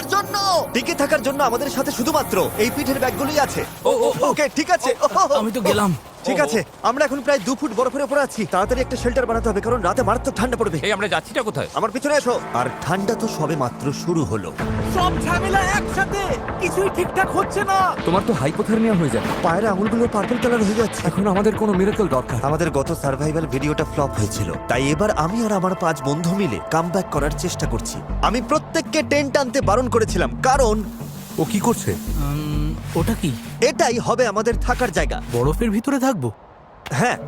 দিনের জন্য। টিকে থাকার জন্য আমাদের সাথে শুধুমাত্র এই পিঠের ব্যাগগুলোই আছে। ওকে ঠিক আছে। আমি তো গেলাম। ঠিক আছে, আমরা এখন প্রায় 2 ফুট বরফের উপরে আছি। তাড়াতাড়ি একটা শেল্টার বানাতে হবে, কারণ রাতে মারাত্মক ঠান্ডা পড়বে। এই আমরা যাচ্ছিটা কোথায়? আমার পিছনে এসো। আর ঠান্ডা তো সবে মাত্র শুরু হলো। সব ঝামেলা একসাথে, কিছুই ঠিকঠাক হচ্ছে না। তোমার তো হাইপোথার্মিয়া হয়ে যাবে। পায়ের আঙুলগুলো পার্পল কালার হয়ে যাচ্ছে। এখন আমাদের কোনো মিরাকল দরকার। আমাদের গত সার্ভাইভাল ভিডিওটা ফ্লপ হয়েছিল, তাই এবার আমি আর আমার 5 বন্ধু মিলে কামব্যাক করার চেষ্টা করছি। আমি প্রত্যেককে টেন্ট আনতে বারণ করেছিলাম, কারণ ও কি করছে? ওটা কি? এটাই হবে আমাদের থাকার জায়গা। বরফের ভিতরে থাকবো? হ্যাঁ,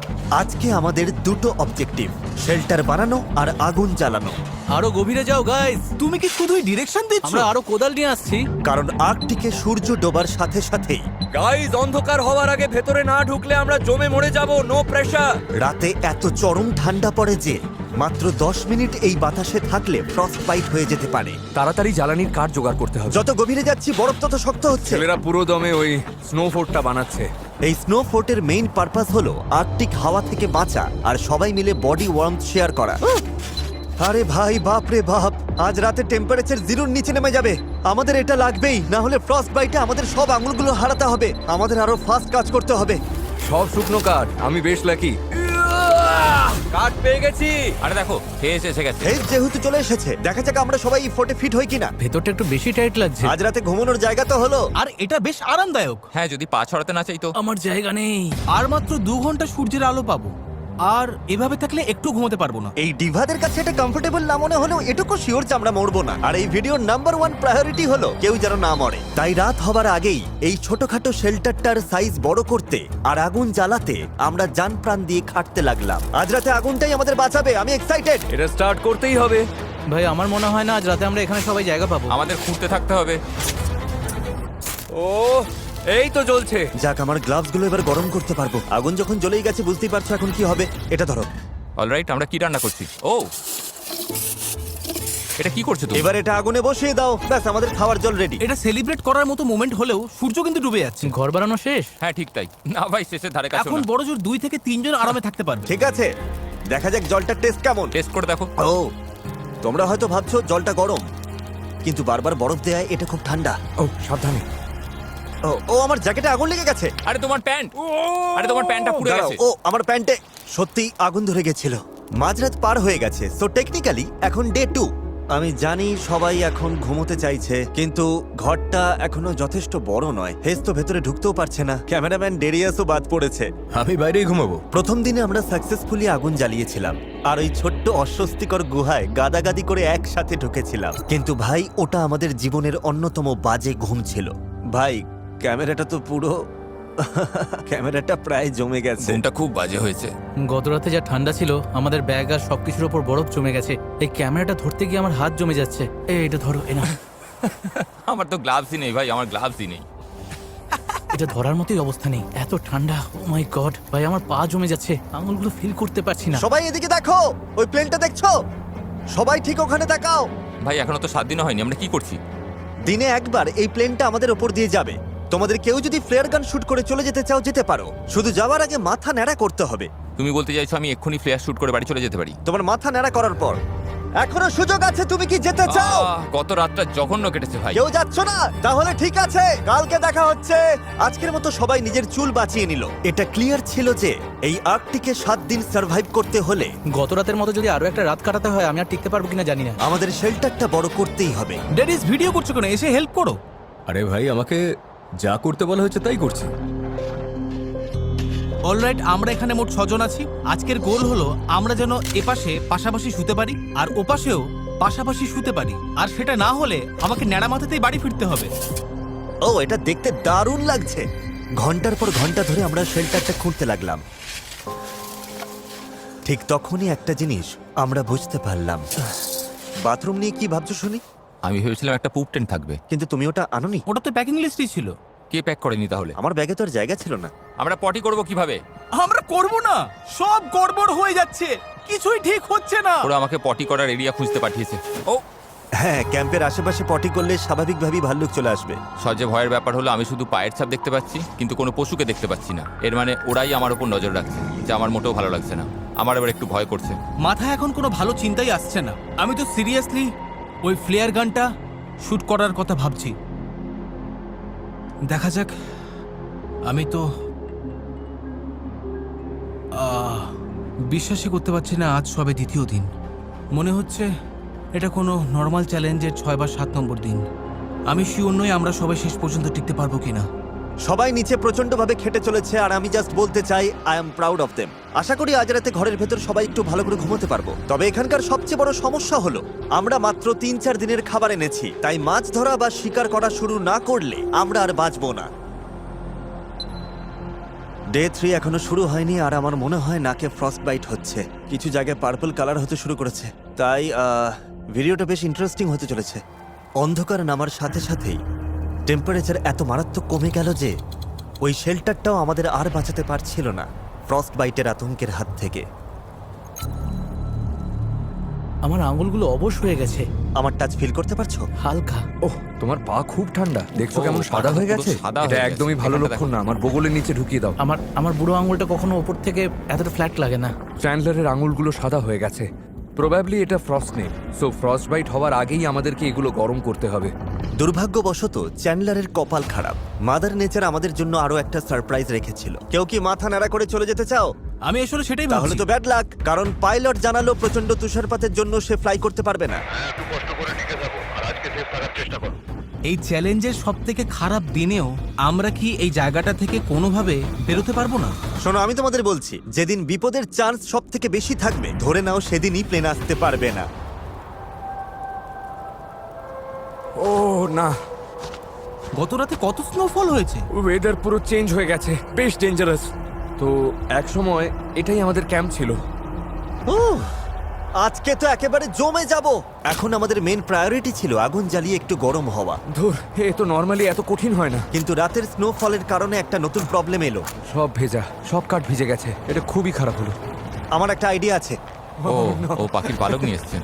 আজকে আমাদের দুটো অবজেক্টিভ, শেল্টার বানানো আর আগুন জ্বালানো। আরো গভীরে যাও গাইস। তুমি কি শুধুই ডিরেকশন দিচ্ছ? আমরা আরো কোদাল নিয়ে আসছি। কারণ আর্কটিকে সূর্য ডোবার সাথে সাথেই গাইস, অন্ধকার হওয়ার আগে ভেতরে না ঢুকলে আমরা জমে মরে যাব। No pressure. রাতে এত চরম ঠান্ডা পড়ে যে মাত্র 10 মিনিট এই বাতাসে থাকলে ফ্রস্ট বাইট হয়ে যেতে পারে। তাড়াতাড়ি জ্বালানির কাঠ জোগাড় করতে হবে। যত গভীরে যাচ্ছি বরফ তত শক্ত হচ্ছে। ছেলেরা পুরো দমে ওই স্নো ফোর্টটা বানাচ্ছে। এই স্নো ফোর্টের মেইন পারপাস হলো আর্কটিক হাওয়া থেকে বাঁচা আর সবাই মিলে বডি ওয়ার্মথ শেয়ার করা। আরে ভাই, বাপ রে বাপ, আজ রাতে টেম্পারেচার 0-র নিচে নেমে যাবে। আমাদের এটা লাগবেই, না হলে ফ্রস্ট বাইটে আমাদের সব আঙুলগুলো হারাতে হবে। আমাদের আরো ফাস্ট কাজ করতে হবে। সব শুকনো কাঠ। আমি বেশ লাকি। কাঠ পেয়ে গেছি। আরে দেখো, ফেস এসে গেছে। এই যেহেতু চলে এসেছে, দেখা যাক আমরা সবাই এই ফোর্টে ফিট হই কিনা। ভেতরটা একটু বেশি টাইট লাগছে। আজ রাতে ঘুমানোর জায়গা তো হলো। আর এটা বেশ আরামদায়ক। হ্যাঁ, যদি পা ছড়াতে না চাই তো। আমার জায়গা নেই। আর মাত্র 2 ঘন্টা সূর্যের আলো পাবো, আর এভাবে থাকলে একটু ঘুমোতে পারবো না। এই ডিভাদের কাছে এটা কমফোর্টেবল না মনে হলেও এটুকু শিওর যে আমরা মরবো না। আর এই ভিডিওর নাম্বার 1 প্রায়োরিটি হলো কেউ যেন না মরে। তাই রাত হবার আগেই এই ছোটখাটো শেল্টারটার সাইজ বড় করতে আর আগুন জ্বালাতে আমরা জান প্রাণ দিয়ে খাটতে লাগলাম। আজ রাতে আগুনটাই আমাদের বাঁচাবে। আমি এক্সাইটেড। এটা স্টার্ট করতেই হবে। ভাই, আমার মনে হয় না আজ রাতে আমরা এখানে সবাই জায়গা পাবো। আমাদের খুঁড়তে থাকতে হবে। ও, এই তো জ্বলছে। যাক, আমার গ্লাভস গুলো এবার গরম করতে পারবো। আগুন যখন জ্বলেই গেছে বুঝতেই পারছো এখন কি হবে। এটা ধরো। অলরাইট, আমরা কি রান্না করছি? ও, এটা কি করছো তুমি? এবার এটা আগুনে বসিয়ে দাও। ব্যাস, আমাদের খাওয়ার জল রেডি। এটা সেলিব্রেট করার মতো মোমেন্ট হলেও সূর্য কিন্তু ডুবে যাচ্ছে। ঘর বানানো শেষ? হ্যাঁ ঠিক তাই। না ভাই, শেষের ধারে কাছে এখন না। বড় জোর 2 থেকে 3 জন আরামে থাকতে পারবে। ঠিক আছে, দেখা যাক জলটার টেস্ট কেমন। টেস্ট করে দেখো। ও, তোমরা হয়তো ভাবছো জলটা গরম, কিন্তু বারবার বরফ দেয় এটা খুব ঠান্ডা। ও, সাবধানে। ও, আমার জ্যাকেটে আগুন লেগে গেছে। আরে তোমার প্যান্ট, আরে তোমার প্যান্টটা পুড়ে দাঁড়াও, গেছে। ও আমার প্যান্টে সত্যি আগুন ধরে গেছিল। মাঝরাত পার হয়ে গেছে, সো টেকনিক্যালি এখন ডে 2। আমি জানি সবাই এখন ঘুমোতে চাইছে, কিন্তু ঘরটা এখনো যথেষ্ট বড় নয়। হেস তো ভেতরে ঢুকতেও পারছে না। ক্যামেরাম্যান ডেরিয়াসও বাদ পড়েছে। আমি বাইরেই ঘুমাবো। প্রথম দিনে আমরা সাকসেসফুলি আগুন জ্বালিয়েছিলাম আর ওই ছোট্ট অস্বস্তিকর গুহায় গাদাগাদি করে একসাথে ঢুকেছিলাম। কিন্তু ভাই, ওটা আমাদের জীবনের অন্যতম বাজে ঘুম ছিল। ভাই, ক্যামেরাটা তো পুরো ক্যামেরাটা প্রায় জমে গেছে। ঘুমটা খুব বাজে হয়েছে। গত রাতে যা ঠান্ডা ছিল, আমাদের ব্যাগ আর সবকিছুর উপর বরফ জমে গেছে। এই ক্যামেরাটা ধরতে গিয়ে আমার হাত জমে যাচ্ছে। এটা ধরো। না, আমার তো গ্লাভসই নেই ভাই, আমার গ্লাভসই নেই। এটা ধরার মতোই অবস্থা নেই, এত ঠান্ডা। ও মাই গড ভাই, আমার পা জমে যাচ্ছে, আঙুলগুলো ফিল করতে পারছি না। সবাই এদিকে দেখো, ওই প্লেনটা দেখছো? সবাই ঠিক ওখানে তাকাও। ভাই, এখনো তো 7 দিনও হয়নি, আমরা কি করছি? দিনে একবার এই প্লেনটা আমাদের ওপর দিয়ে যাবে। তোমাদের কেউ যদি ফ্লেয়ার গান শুট করে চলে যেতে চাও যেতে পারো, শুধু যাওয়ার আগে মাথা ন্যাড়া করতে হবে। তুমি বলতে চাইছো আমি এক্ষুনি ফ্লেয়ার শুট করে বাড়ি চলে যেতে পারি? তোমার মাথা ন্যাড়া করার পর এখনো সুযোগ আছে। তুমি কি যেতে চাও? গত রাতটা জঘন্য কেটেছে ভাই। কেউ যাচ্ছ না? তাহলে ঠিক আছে, কালকে দেখা হচ্ছে। আজকের মতো সবাই নিজের চুল বাঁচিয়ে নিল। এটা ক্লিয়ার ছিল যে এই আর্কটিকে 7 দিন সার্ভাইভ করতে হলে গত রাতের মতো যদি আরো একটা রাত কাটাতে হয়, আমি আর টিকতে পারবো কিনা জানি না। আমাদের শেল্টারটা বড় করতেই হবে। ডেরিস, ভিডিও করছো কেন? এসে হেল্প করো। আরে ভাই, আমাকে যা করতে বলা হয়েছে তাই করছি। অলরাইট, আমরা এখানে মোট 6 জন আছি। আজকের গোল হলো আমরা যেন এপাশে পাশাপাশি শুতে পারি আর ওপাশেও পাশাপাশি শুতে পারি। আর সেটা না হলে আমাকে ন্যাড়া মাথাতেই বাড়ি ফিরতে হবে। ও, এটা দেখতে দারুণ লাগছে। ঘন্টার পর ঘন্টা ধরে আমরা শেল্টারটা খুঁড়তে লাগলাম। ঠিক তখনই একটা জিনিস আমরা বুঝতে পারলাম। বাথরুম নিয়ে কি ভাবছো শুনি? আমি ভেবেছিলাম একটা পুপ টেন্ট থাকবে। কিন্তু তুমি ওটা আনোনি। ওটা তো প্যাকিং লিস্টই ছিল। কে প্যাক করেনি তাহলে? আমার ব্যাগে তো আর জায়গা ছিল না। আমরা পটি করব কিভাবে? আমরা করব না, সব গড়বড় হয়ে যাচ্ছে, কিছুই ঠিক হচ্ছে না। ওরা আমাকে পটি করার এরিয়া খুঁজতে পাঠিয়েছে। ও, হ্যাঁ, ক্যাম্পের আশেপাশে পটি করলে স্বাভাবিকভাবেই ভাল্লুক চলে আসবে। সবচেয়ে ভয়ের ব্যাপার হলো আমি শুধু পায়ের ছাপ দেখতে পাচ্ছি, কিন্তু কোনো পশুকে দেখতে পাচ্ছি না। এর মানে ওরাই আমার উপর নজর রাখছে, যা আমার মোটেও ভালো লাগছে না। আমার এবার একটু ভয় করছে। মাথায় এখন কোনো ভালো চিন্তাই আসছে না। আমি তো সিরিয়াসলি ওই ফ্লেয়ার গানটা শ্যুট করার কথা ভাবছি। দেখা যাক। আমি তো বিশ্বাসই করতে পারছি না, আজ সবে দ্বিতীয় দিন। মনে হচ্ছে এটা কোনো নর্মাল চ্যালেঞ্জের 6 বা 7 নম্বর দিন। আমি শিওর নই আমরা সবাই শেষ পর্যন্ত টিকতে পারবো কিনা। সবাই নিচে প্রচন্ডভাবে খেটে চলেছে আর আমি জাস্ট বলতে চাই I am proud of them. আশা করি আজ রাতে ঘরের ভেতর সবাই একটু ভালো করে ঘুমোতে পারবো। তবে এখানকার সবচেয়ে বড় সমস্যা হলো আমরা মাত্র 3-4 দিনের খাবার এনেছি, তাই মাছ ধরা বা শিকার করা শুরু না করলে আমরা আর বাঁচবো না। ডে 3 এখনো শুরু হয়নি আর আমার মনে হয় নাকে ফ্রস্ট বাইট হচ্ছে। কিছু জায়গায় পার্পল কালার হতে শুরু করেছে, তাই ভিডিওটা বেশ ইন্টারেস্টিং হতে চলেছে। অন্ধকার নামার সাথে সাথেই টেম্পারেচার এত মারাত্মক কমে গেল যে ওই শেল্টারটাও আমাদের আর বাঁচাতে পারছিল না ফ্রস্ট বাইটের আতঙ্কের হাত থেকে। আমার আঙুলগুলো অবশ হয়ে গেছে, আমার টাচ ফিল করতে পারছো? হালকা। ওহ, তোমার পা খুব ঠান্ডা, দেখছো ও, কেমন সাদা পাটা হয়ে পুরো গেছে। সাদা এটা হয়ে গেছে। একদমই ভালো এখানটা লক্ষণ না। আমার বগলের নিচে ঢুকিয়ে দাও। আমার বুড়ো আঙুলটা কখনো ওপর থেকে এতটা ফ্ল্যাট লাগে না। চ্যান্ডলারের আঙুলগুলো সাদা হয়ে গেছে। প্রবাবলি এটা ফ্রস্ট নেই, সো ফ্রস্ট বাইট হওয়ার আগেই আমাদেরকে এগুলো গরম করতে হবে। দুর্ভাগ্যবশত চ্যান্ডলারের কপাল খারাপ। মাদার নেচার আমাদের জন্য আরো একটা সারপ্রাইজ রেখেছিল। কেউ কি মাথা নাড়া করে চলে যেতে চাও? আমি আসলে সেটাই তাহলে ভাবছি। তো ব্যাড লাক, কারণ পাইলট জানালো প্রচন্ড তুষারপাতের জন্য সে ফ্লাই করতে পারবে না। এই চ্যালেঞ্জের সবথেকে খারাপ দিনেও আমরা কি এই জায়গাটা থেকে কোনোভাবে বেরোতে পারবো না? শোনো, আমি তোমাদের বলছি, যেদিন বিপদের চান্স সব থেকে বেশি থাকবে ধরে নাও সেদিনই প্লেন আসতে পারবে না। ও না, গত রাতে কত স্নোফল হয়েছে। ওয়েদার পুরো চেঞ্জ হয়ে গেছে, বেশ ডেঞ্জারাস। তো এক সময় এটাই আমাদের ক্যাম্প ছিল। উহ, আজকে তো একেবারে জমে যাব। এখন আমাদের মেন প্রায়োরিটি ছিল আগুন জ্বালিয়ে একটু গরম হওয়া, ধুর, এ তো নর্মালি এত কঠিন হয় না। কিন্তু রাতের স্নোফলের কারণে একটা নতুন প্রবলেম এলো। সব ভেজা, সব কাঠ ভিজে গেছে। এটা খুবই খারাপ হলো। আমার একটা আইডিয়া আছে, ও পাখির পালক নিয়ে এসছে।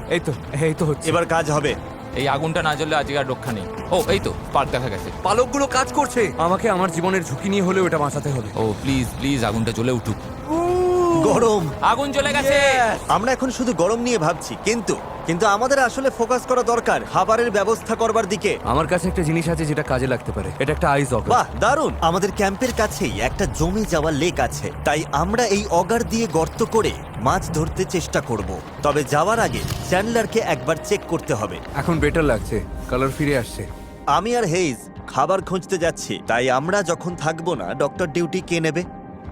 এই তো হচ্ছে। এবার কাজ হবে। এই আগুনটা না জ্বললে আজকে আর রক্ষা নেই। ও এই তো পার্ক দেখা গেছে। পালকগুলো কাজ করছে। আমাকে আমার জীবনের ঝুঁকি নিয়ে হলেও এটা বাঁচাতে হবে। ও প্লিজ প্লিজ আগুনটা জ্বলে উঠুক। গরম। আগুন জ্বলে গেছে। আমরা এখন শুধু গরম নিয়ে ভাবছি, কিন্তু আমাদের আসলে ফোকাস করা দরকার খাবারের ব্যবস্থা করবার দিকে। আমার কাছে একটা জিনিস আছে যেটা কাজে লাগতে পারে। এটা একটা আইস অগার। বাহ, দারুণ। আমাদের ক্যাম্পের কাছেই একটা জমে যাওয়া লেক আছে, তাই আমরা এই অগার দিয়ে গর্ত করে মাছ ধরতে চেষ্টা করব। তবে যাওয়ার আগে চ্যান্ডলারকে একবার চেক করতে হবে। এখন বেটার লাগছে, কালার ফিরে আসছে। আমি আর হেইজ খাবার খুঁজতে যাচ্ছি, তাই আমরা যখন থাকবো না ডক্টর ডিউটি কে নেবে?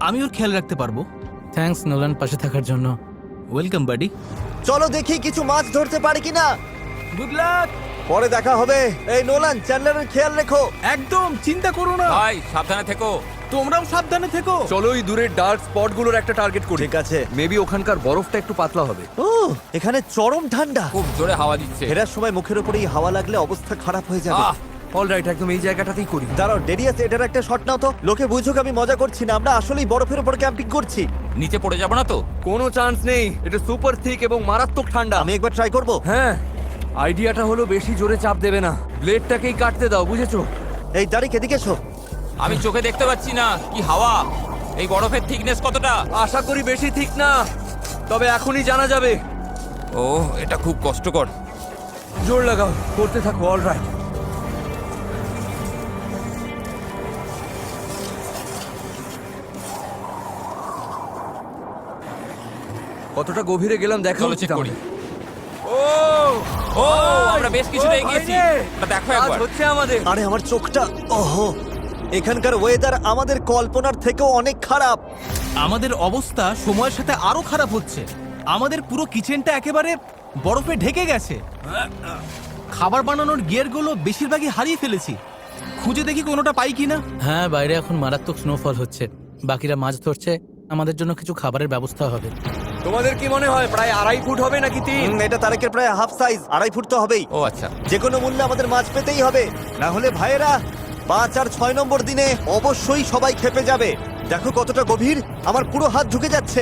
আমি ওর খেয়াল রাখতে পারবো। থ্যাঙ্কস নোলান, পাশে থাকার জন্য। ওয়েলকাম বাডি। চলো দেখি কিছু মাছ ধরতে পারি কিনা। Good luck. পরে দেখা হবে। এই নোলান, চ্যান্ডলারের খেয়াল রেখো। একদম চিন্তা করো না। ভাই সাবধানে থেকো। তোমরাও সাবধানে থেকো। চলো এই দূরের ডার্ক স্পটগুলোর একটা টার্গেট করি। ঠিক আছে। মেবি ওখানকার বরফটা একটু পাতলা হবে। ও, এখানে চরম ঠান্ডা। খুব জোরে হাওয়া দিচ্ছে। ফেরার সময় মুখের উপরেই হাওয়া লাগলে অবস্থা খারাপ হয়ে যাবে। অলরাইট, একদম এই জায়গাটাতেই করি। দাঁড়াও, ডেরিয়াস, এটার একটা শট নাও তো। লোকে বুঝুক আমি মজা করছি না, আমরা আসলেই বরফের উপর ক্যাম্পিং করছি। নিচে পড়ে যাবো না তো? কোনো চান্স নেই। এটা সুপার থিক এবং মারাত্মক ঠান্ডা। আমি একবার ট্রাই করব। হ্যাঁ, আইডিয়াটা হলো বেশি জোরে চাপ দেবে না, ব্লেডটাকেই কাটতে দাও, বুঝেছো? এই তারিখ, এদিকে এসো। আমি চোখে দেখতে পাচ্ছি না। কি হাওয়া! এই বরফের থিকনেস কতটা? আশা করি বেশি ঠিক না, তবে এখনই জানা যাবে। ও এটা খুব কষ্টকর। জোর লাগাও, করতে থাকো। অলরাইট, কতটা গভীরে গেলাম দেখা চলো উচিত চেক করি। আমাদের। ও আমরা বেশ কিছুটা ও, এগিয়েছি। বাইরে! ওটা দেখো কাজ একবার। হচ্ছে আমাদের। আরে আমার চোখটা, ওহো, এখানকার ওয়েদার আমাদের কল্পনার থেকেও অনেক খারাপ। আমাদের অবস্থা সময়ের সাথে আরো খারাপ হচ্ছে। আমাদের পুরো কিচেনটা একেবারে বরফে ঢেকে গেছে। খাবার বানানোর গিয়ারগুলো বেশিরভাগই হারিয়ে ফেলেছি। খুঁজে দেখি কোনোটা পাই কিনা। হ্যাঁ, বাইরে এখন মারাত্মক স্নোফল হচ্ছে। বাকিরা মাছ ধরছে, আমাদের জন্য কিছু খাবারের ব্যবস্থা হবে। তোমাদের কি মনে হয় প্রায় 2.5 ফুট হবে নাকি 3? এটা তারিখের প্রায় হাফ সাইজ, 2.5 ফুট তো হবেই। ও আচ্ছা। যে কোনো মূল্যে আমাদের মাছ পেতেই হবে, না হলে ভাইয়েরা 5 আর 6 নম্বর দিনে অবশ্যই সবাই খেপে যাবে। দেখো কতটা গভীর, আমার পুরো হাত ঢুকে যাচ্ছে।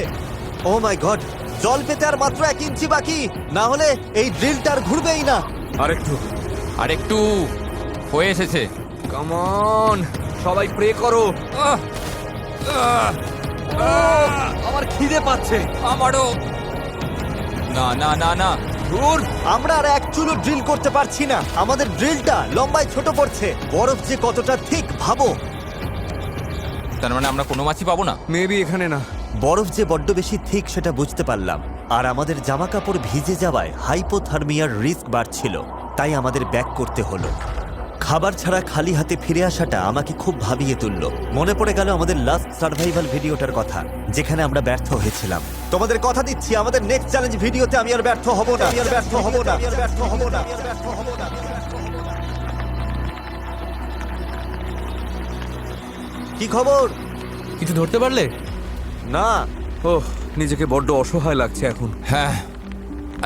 ও মাই গড, জল পেতে আর মাত্র 1 ইঞ্চি বাকি, না হলে এই ড্রিলটা আর ঘুরবেই না। আরেকটু হয়ে এসেছে। কাম অন, সবাই প্রে করো। আহ! আহ! আমার খিদে পাচ্ছে। আমারও। না না না না। আমরা আর এক চুলো ড্রিল করতে পারছি না, আমাদের ড্রিলটা লম্বায় ছোট পড়ছে। বরফ যে কতটা ঠিক ভাবো। তার মানে আমরা কোনো মাছই পাবো না। মেবি এখানে না। বরফ যে বড্ড বেশি ঠিক সেটা বুঝতে পারলাম। আর আমাদের জামা কাপড় ভিজে যাওয়ায় হাইপোথার্মিয়ার রিস্ক বাড়ছিল, তাই আমাদের ব্যাক করতে হলো। খাবার ছাড়া খালি হাতে ফিরে আসাটা আমাকে খুব ভাবিয়ে তুললো। মনে পড়ে গেল আমাদের লাস্ট সার্ভাইভাল ভিডিওটার কথা, যেখানে আমরা ব্যর্থ হয়েছিলাম। তোমাদের কথা দিচ্ছি, আমাদের নেক্সট চ্যালেঞ্জ ভিডিওতে আমি আর ব্যর্থ হব না, আমি আর ব্যর্থ হব না, আমি আর ব্যর্থ হব না, আমি আর ব্যর্থ হব না। কি খবর? কিছু ধরতে পারলে? না। ওহ, নিজেকে বড্ড অসহায় লাগছে এখন। হ্যাঁ,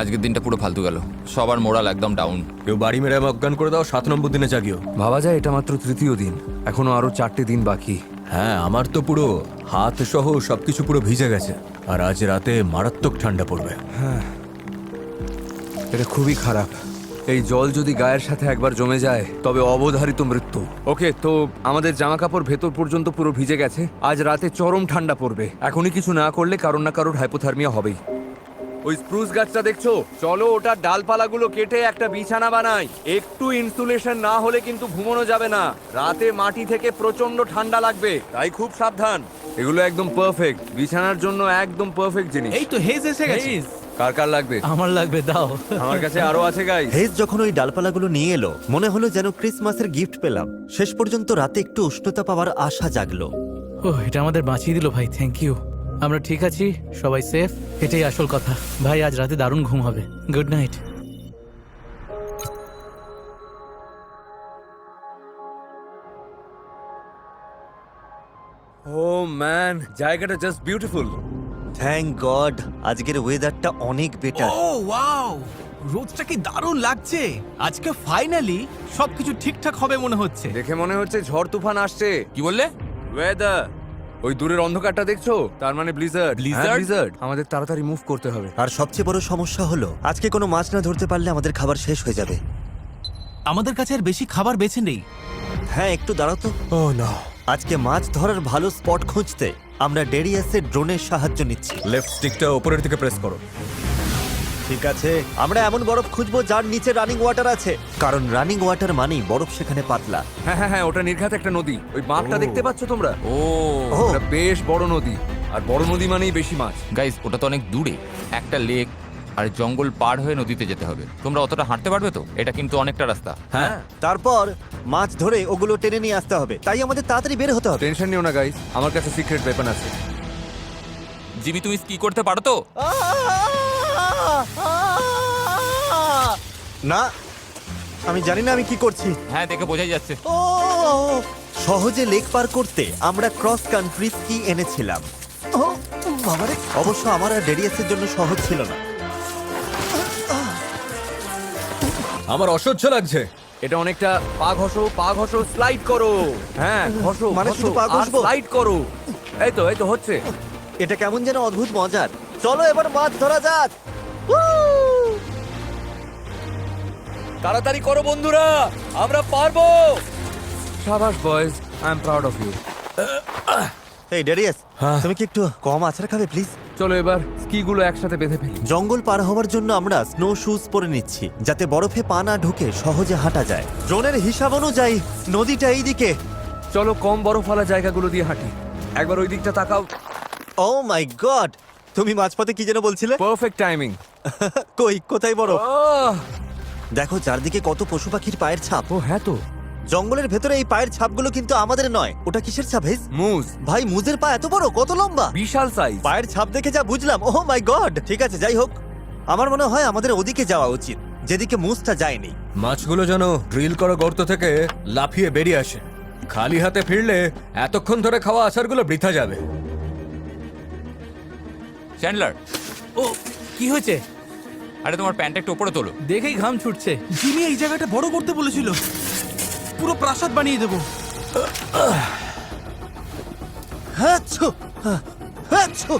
আজকের দিনটা পুরো ফালতু গেল। সবার মোরাল একদম ডাউন। কেউ বাড়ি মেরে আমাকে অজ্ঞান করে দাও, 7 নম্বর দিনে জাগিও। ভাবা যায় এটা মাত্র তৃতীয় দিন, এখনো আরো 4টে দিন বাকি। হ্যাঁ, আমার তো পুরো হাত সহ সবকিছু পুরো ভিজে গেছে। আর আজ রাতে মারাত্মক ঠান্ডা পড়বে। এটা খুবই খারাপ। এই জল যদি গায়ের সাথে একবার জমে যায় তবে অবধারিত মৃত্যু। ওকে, তো আমাদের জামা কাপড় ভেতর পর্যন্ত পুরো ভিজে গেছে। আজ রাতে চরম ঠান্ডা পড়বে। এখনই কিছু না করলে কারোর না কারোর হাইপোথার্মিয়া হবেই। ওই স্প্রুস গাছটা দেখছো? চলো ওটার ডালপালাগুলো কেটে একটা বিছানা বানাই। একটু ইনসুলেশন না হলে কিন্তু ঘুমানো যাবে না। রাতে মাটি থেকে প্রচন্ড ঠান্ডা লাগবে, তাই খুব সাবধান। এগুলো একদম পারফেক্ট বিছানার জন্য, একদম পারফেক্ট জিনিস। এই তো হেজ এসে গেছে। কার কার লাগবে? আমার লাগবে, দাও। আমার কাছে আরো আছে গাইস। হেজ যখন ওই ডালপালাগুলো নিয়ে এলো, মনে হলো যেন ক্রিসমাসের গিফট পেলাম। শেষ পর্যন্ত রাতে একটু উষ্ণতা পাওয়ার আশা জাগলো। ও, এটা আমাদের বাঁচিয়ে দিল ভাই, থ্যাংক ইউ। আমরা ঠিক আছি, সবাই সেফ, এটাই আসল কথা। ভাই, আজ রাতে দারুণ ঘুম হবে। Good night. ও ম্যান, জায়গাটা জাস্ট বিউটিফুল। থ্যাংক গড, আজকের ওয়েদারটা অনেক বেটার। ও ওয়াও, রোদটা কি দারুণ লাগছে। আজকে ফাইনালি সবকিছু ঠিকঠাক হবে মনে হচ্ছে। দেখে মনে হচ্ছে ঝড় তুফান আসছে। কি বললে? ওয়েদার, ওই দূরের অন্ধকারটা দেখছো? তার মানে ব্লিজার্ড। Blizzard? ব্লিজার্ড। আমাদের তাড়াতাড়ি মুভ করতে হবে। আর সবচেয়ে বড় সমস্যা হলো, আজকে কোনো মাছ না ধরতে পারলে আমাদের খাবার শেষ হয়ে যাবে। আমাদের কাছে আর বেশি খাবার বেঁচে নেই। হ্যাঁ, একটু দাঁড়াও তো। ও না। আজকে মাছ ধরার ভালো স্পট খুঁজতে আমরা ডেরিয়াসের ড্রোনের সাহায্য নিচ্ছি। লেফট স্টিকটা উপরের দিকে প্রেস করো। ঠিক আছে, আমরা এমন বরফ খুঁজবো যার নিচে রানিং ওয়াটার আছে, কারণ রানিং ওয়াটার মানেই বরফ সেখানে পাতলা। হ্যাঁ হ্যাঁ হ্যাঁ, ওটা নির্ঘাত একটা নদী। ওই বাঁকটা দেখতে পাচ্ছ তোমরা? ও ও ওটা বেশ বড় নদী, আর বড় নদী মানেই বেশি মাছ। গাইস, ওটা তো অনেক দূরে। একটা লেক আর জঙ্গল পার হয়ে নদীতে যেতে হবে। তোমরা অতটা হাঁটতে পারবে তো? এটা কিন্তু অনেকটা রাস্তা। হ্যাঁ, তারপর মাছ ধরে ওগুলো টেনে নিয়ে আসতে হবে, তাই আমাদের তাড়াতাড়ি বের হতে হবে। টেনশন নিও না গাইস, আমার কাছে সিক্রেট ওয়েপন আছে। জিমি, তুমি কি করতে পারো তো? না, আমি জানি না আমি কি করছি। হ্যাঁ, দেখে বোঝাই যাচ্ছে। ও, সহজে লেক পার করতে আমরা ক্রস কান্ট্রি স্কি এনেছিলাম। ও বাবারে, অবশ্য আমার আর ডেরিয়াসের জন্য সহজ ছিল না। আমার অসহ্য লাগছে। এটা অনেকটা পা ঘষো, স্লাইড করো। হ্যাঁ, ঘষো মানে শুধু পা ঘষবো? স্লাইড করো। এই তো হচ্ছে। এটা কেমন যেন অদ্ভুত মজার। চলো এবার মাছ ধরা যাক। তাড়াতাড়ি করো বন্ধুরা, আমরা পারবো। শাবাশ boys, I am proud of you. এই ডেরিয়াস, হ্যাঁ? তুমি কি একটু কম আছাড় খাবে প্লিজ? চলো এবার স্কিগুলো একসাথে বেঁধে ফেলি। জঙ্গল পার হওয়ার জন্য আমরা স্নো শুজ পরে নিচ্ছি, যাতে বরফে পা না ঢুকে সহজে হাঁটা যায়। ড্রোনের হিসাব অনুযায়ী নদীটা এই দিকে। চলো কম বরফওয়ালা জায়গাগুলো দিয়ে হাঁটি। একবার ওই দিকটা তাকাও। ও মাই গড, তুমি মাঝপথে কি যেন বলছিলে? Perfect timing. কই, কোথায় বরফ? দেখো চারদিকে কত পশু পাখির পায়ের ছাপ। ও হ্যাঁ তো, জঙ্গলের ভেতরে এই পায়ের ছাপগুলো কিন্তু আমাদের নয়। ওটা কিসের ছাপ হেজ? মুজ। ভাই, মুজের পা এত বড়, কত লম্বা! বিশাল সাইজ। পায়ের ছাপ দেখে যা বুঝলাম। ও মাই গড! ঠিক আছে, যাই হোক, আমার মনে হয় আমাদের ওদিকে যাওয়া উচিত, যেদিকে মুজটা যায়নি। মাছগুলো যেন ড্রিল করা গর্ত থেকে লাফিয়ে বেরিয়ে আসে। খালি হাতে ফিরলে এতক্ষণ ধরে খাওয়া আচারগুলো বৃথা যাবে। চ্যান্ডলার, ও, কি হয়েছে? আরে তোমার প্যান্টটা একটু উপরে তোলো। দেখেই ঘাম ছুটছে। জিমি এই জায়গাটা বড় করতে বলেছিল, পুরো প্রাসাদ বানিয়ে দেবো। হাচ্ছু, হাচ্ছু,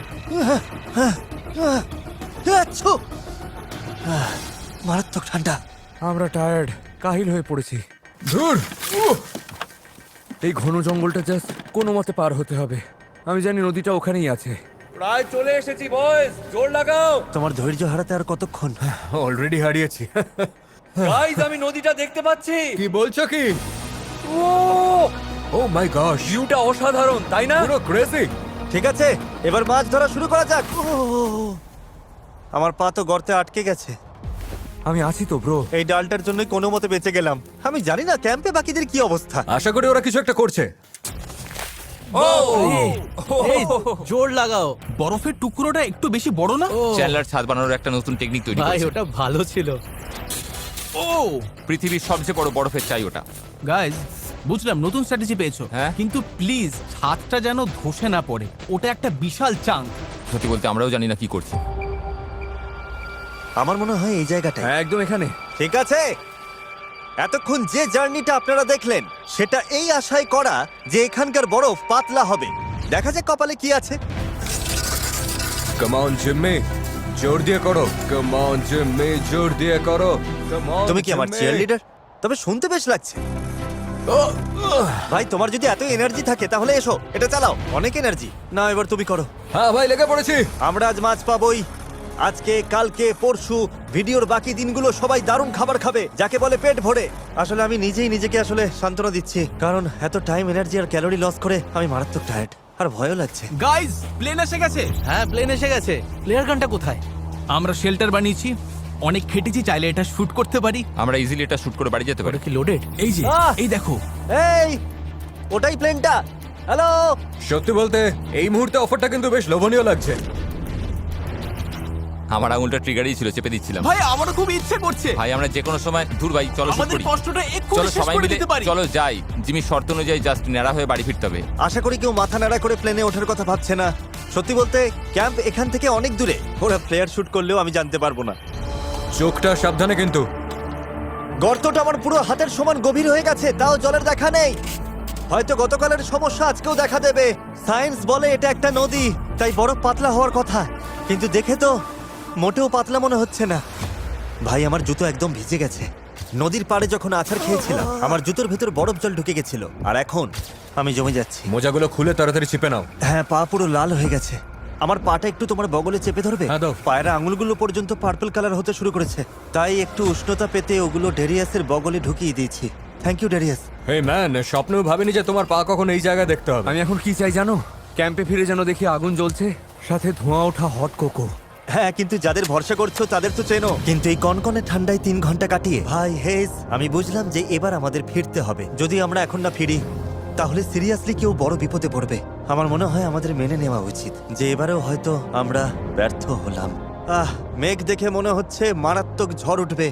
হাচ্ছু। মারাত্মক ঠান্ডা। আমরা টায়ার্ড, কাহিল হয়ে পড়েছি। ধুর! এই ঘন জঙ্গলটা জাস্ট কোনো মতে পার হতে হবে। আমি জানি নদীটা ওখানেই আছে। প্রায় চলে এসেছি বয়েজ, জোর লাগাও। তোমার ধৈর্য হারাতে আর কতক্ষণ? অলরেডি হারিয়েছি। গাইস, আমি নদীটা দেখতে পাচ্ছি। কি বলছো কি? ও ও মাই গশ, ভিউটা অসাধারণ, তাই না? পুরো ক্রেজি। ঠিক আছে, এবার মাছ ধরা শুরু করা যাক। আমার পা তো গর্তে আটকে গেছে। আমি আছি তো ব্রো। এই ডালটার জন্যই কোনো মতে বেঁচে গেলাম। আমি জানি না ক্যাম্পে বাকিদের কি অবস্থা। আশা করি ওরা কিছু একটা করছে। এই, জোর লাগাও। বরফের টুকরোটা একটু বেশি বড় না? চ্যান্ডলার ছাদ বানানোর একটা নতুন টেকনিক তৈরি ভাই করেছে। ওটা ভালো ছিল। ও পৃথিবীর সবচেয়ে বড় বরফের চাই ওটা। গাইজ, বুঝলাম নতুন স্ট্র্যাটেজি পেয়েছো, হ্যাঁ। কিন্তু প্লিজ ছাদটা যেন ধসে না পড়ে। ওটা একটা বিশাল চাঙ্ক। সত্যি বলতে আমরাও জানি না কি করছি। আমার মনে হয় এই জায়গাটায়। হ্যাঁ, একদম এখানে। ঠিক আছে, এতক্ষণ যে জার্নিটা আপনারা দেখলেন সেটা এই আশায় করা যে এখানকার বরফ পাতলা হবে। দেখা যাক কপালে কি আছে। কাম অন জিম্মি, জোর দিয়ে করো। কাম অন জিম্মি, জোর দিয়ে করো। Come on, তুমি কি আমার জিম্মি। Cheerleader? তবে শুনতে বেশ লাগছে। ভাই তোমার যদি এত এনার্জি থাকে তাহলে এসো, এটা চালাও। অনেক এনার্জি। না, এবার তুমি করো। হ্যাঁ ভাই, লেগে পড়েছি। আমরা আজ মাছ পাবোই। আজকে, কালকে, পরশু, ভিডিওর বাকি দিনগুলো সবাই দারুণ খাবার খাবে, যাকে বলে পেট ভরে। আসলে আমি নিজেই নিজেকে আসলে সান্ত্বনা দিচ্ছি, কারণ এত টাইম, এনার্জি আর ক্যালোরি লস করে আমি মারাত্মক টায়ার্ড আর ভয়ও লাগছে। গাইজ, প্লেন এসে গেছে। হ্যাঁ, প্লেন এসে গেছে। প্লেয়ার গানটা কোথায়? আমরা শেল্টার বানিয়েছি, অনেক খেটেছি, চাইলে এটা শুট করতে পারি। আমরা ইজিলি এটা শুট করে বাড়ি যেতে পারি। ওটা কি লোডেড? এই যে, আহ! এই দেখো। এই, ওটাই প্লেনটা। হ্যালো। সত্যি বলতে এই মুহূর্তে অফারটা কিন্তু বেশ লোভনীয় লাগছে। আমার আঙুলটা ট্রিগারই ছিল, চেপে দিচ্ছিলাম। ভাই, আমারও খুব ইচ্ছে করছে। ভাই আমরা যে কোনো সময় দূর ভাই, চলো শুট আমাদের করি। কষ্টটা এক্ষুনি চলো শেষ সবাই করে মিলে, দিতে পারি। চলো যাই। জিমির শর্ত অনুযায়ী জাস্ট ন্যাড়া হয়ে বাড়ি ফিরতে হবে। আশা করি কেউ মাথা নাড়া করে প্লেনে ওঠার কথা ভাবছে না। সত্যি বলতে ক্যাম্প এখান থেকে অনেক দূরে। ওরা প্লেয়ার শুট করলেও আমি জানতে পারবো না। চোখটা সাবধানে কিন্তু। গর্তটা আমার পুরো হাতের সমান গভীর হয়ে গেছে, তাও জলের দেখা নেই। হয়তো গতকালের সমস্যা আজকেও দেখা দেবে। সায়েন্স বলে এটা একটা নদী, তাই বরফ পাতলা হওয়ার কথা, কিন্তু দেখে তো মোটেও পাতলা মনে হচ্ছে না। ভাই, আমার জুতো একদম ভিজে গেছে। নদীর পাড়ে যখন আছাড় খেয়েছিলাম আমার জুতোর ভেতর বরফ জল ঢুকে গেছিল, আর এখন আমি জমে যাচ্ছি। মোজাগুলো খুলে তাড়াতাড়ি চিপে নাও। হ্যাঁ, পা পুরো লাল হয়ে গেছে। আমার পাটা একটু তোমার বগলে চেপে ধরবে? হ্যাঁ, দাও। পায়ের আঙুলগুলো পর্যন্ত পার্পল কালার হতে শুরু করেছে, তাই একটু উষ্ণতা পেতে ওগুলো ডেরিয়াসের বগলে ঢুকিয়ে দিয়েছি। Thank you Darius. Hey man, স্বপ্নেও ভাবিনি যে তোমার পা কখন এই জায়গায় দেখতে হবে। আমি এখন কি চাই জানো? ক্যাম্পে ফিরে যেন দেখি আগুন জ্বলছে, সাথে ধোঁয়া ওঠা হট কোকো। হ্যাঁ, কিন্তু যাদের ভরসা করছো তাদের তো চেনো। কিন্তু এই কনকনে ঠান্ডায় 3 ঘন্টা কাটিয়ে ভাই হেজ, আমি বুঝলাম যে এবার আমাদের ফিরতে হবে। যদি আমরা এখন না ফিরি তাহলে সিরিয়াসলি কেউ বড় বিপদে পড়বে। আমার মনে হয় আমাদের মেনে নেওয়া উচিত যে এবারেও হয়তো আমরা ব্যর্থ হলাম। মেঘ দেখে মনে হচ্ছে মারাত্মক ঝড় উঠবে।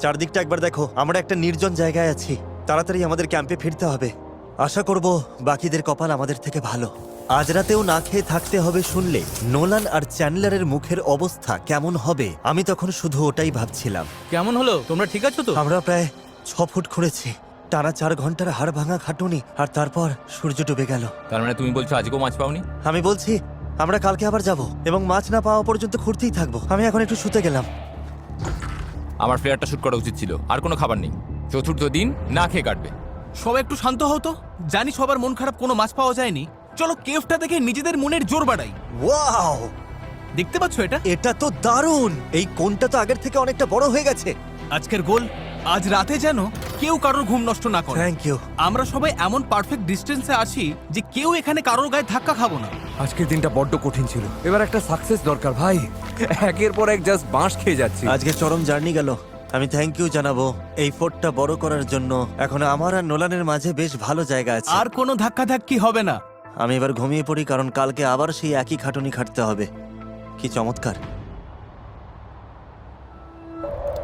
চারদিকটা একবার দেখো, আমরা একটা নির্জন জায়গায় আছি। তাড়াতাড়ি আমাদের ক্যাম্পে ফিরতে হবে। আশা করব বাকিদের কপাল আমাদের থেকে ভালো। আজ রাতেও না খেয়ে থাকতে হবে শুনলে নোলান আর চ্যান্ডলারের মুখের অবস্থা কেমন হবে, আমি তখন শুধু ওটাই ভাবছিলাম। কেমন হলো? তোমরা ঠিক আছো তো? আমরা প্রায় 6 ফুট খুঁড়েছি, টানা 4 ঘন্টার হাড় ভাঙা খাটুনি, আর তারপর সূর্য ডুবে গেল। তার মানে তুমি বলছো আজকেও মাছ পাওনি? আমি বলছি আমরা কালকে আবার যাব এবং মাছ না পাওয়া পর্যন্ত খুঁড়তেই থাকবো। আমি এখন একটু শুতে গেলাম। আমার ফ্লেয়ারটা শুট করা উচিত ছিল। আর কোনো খাবার নেই, চতুর্থ দিন না খেয়ে কাটবে। সবাই একটু শান্ত হতো। জানি সবার মন খারাপ, কোনো মাছ পাওয়া যায়নি। চলো কেভটা দেখে নিজেদের মনের জোর বাড়াই। ওয়াও, দেখতে পাচ্ছ এটা? এটা তো দারুণ। এই কোণটা তো আগের থেকে অনেকটা বড় হয়ে গেছে। আজকের গোল, আজ রাতে যেন কেউ কারোর ঘুম নষ্ট না করে। Thank you. আমরা সবাই এমন পারফেক্ট ডিস্টেন্সে আছি যে কেউ এখানে কারোর গায়ে ধাক্কা খাবো না। আজকের দিনটা বড্ড কঠিন ছিল, এবার একটা সাকসেস দরকার ভাই। একের পর এক জাস্ট বাঁশ খেয়ে যাচ্ছি। আজকে চরম জার্নি গেল। আমি থ্যাংক ইউ জানাবো এই ফোর্টটা বড় করার জন্য। এখন আমার আর নোলানের মাঝে বেশ ভালো জায়গা আছে। আর কোনো ধাক্কাধাক্কি হবে না। আমি এবার ঘুমিয়ে পড়ি, কারণ কালকে আবার সেই একই খাটুনি খাটতে হবে। কি চমৎকার।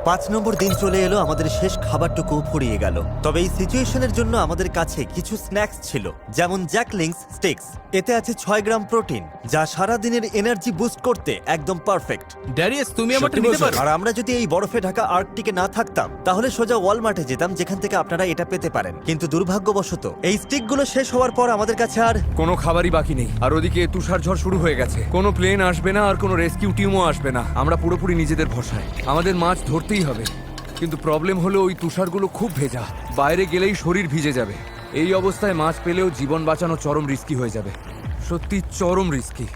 5 নম্বর দিন চলে এলো, আমাদের শেষ খাবারটুকু ফুরিয়ে গেল। তবে এই সিচুয়েশনের জন্য আমাদের কাছে কিছু স্ন্যাক্স ছিল, যেমন জ্যাকলিংস স্টিক্স। এতে আছে 6 গ্রাম প্রোটিন, যা সারা দিনের এনার্জি বুস্ট করতে একদম পারফেক্ট। ড্যারিয়াস, তুমি আমারটা সত্যি নিতে বলছো? পারো? আর আমরা যদি এই বরফে ঢাকা আর্কটিকে না থাকতাম তাহলে সোজা ওয়ালমার্টে যেতাম, যেখান থেকে আপনারা এটা পেতে পারেন। কিন্তু দুর্ভাগ্যবশত এই স্টিকগুলো শেষ হওয়ার পর আমাদের কাছে আর কোনো খাবারই বাকি নেই, আর ওদিকে তুষার ঝড় শুরু হয়ে গেছে। কোনো প্লেন আসবে না আর কোনো রেস্কিউ টিমও আসবে না। আমরা পুরোপুরি নিজেদের ভরসায়। আমাদের মাছ ধরতেই হবে, কিন্তু প্রবলেম হলো ওই তুষারগুলো খুব ভেজা, বাইরে গেলেই শরীর ভিজে যাবে। এই অবস্থায় মাছ পেলেও জীবন বাঁচানো চরম রিস্কি হয়ে যাবে, সত্যি চরম রিস্কি।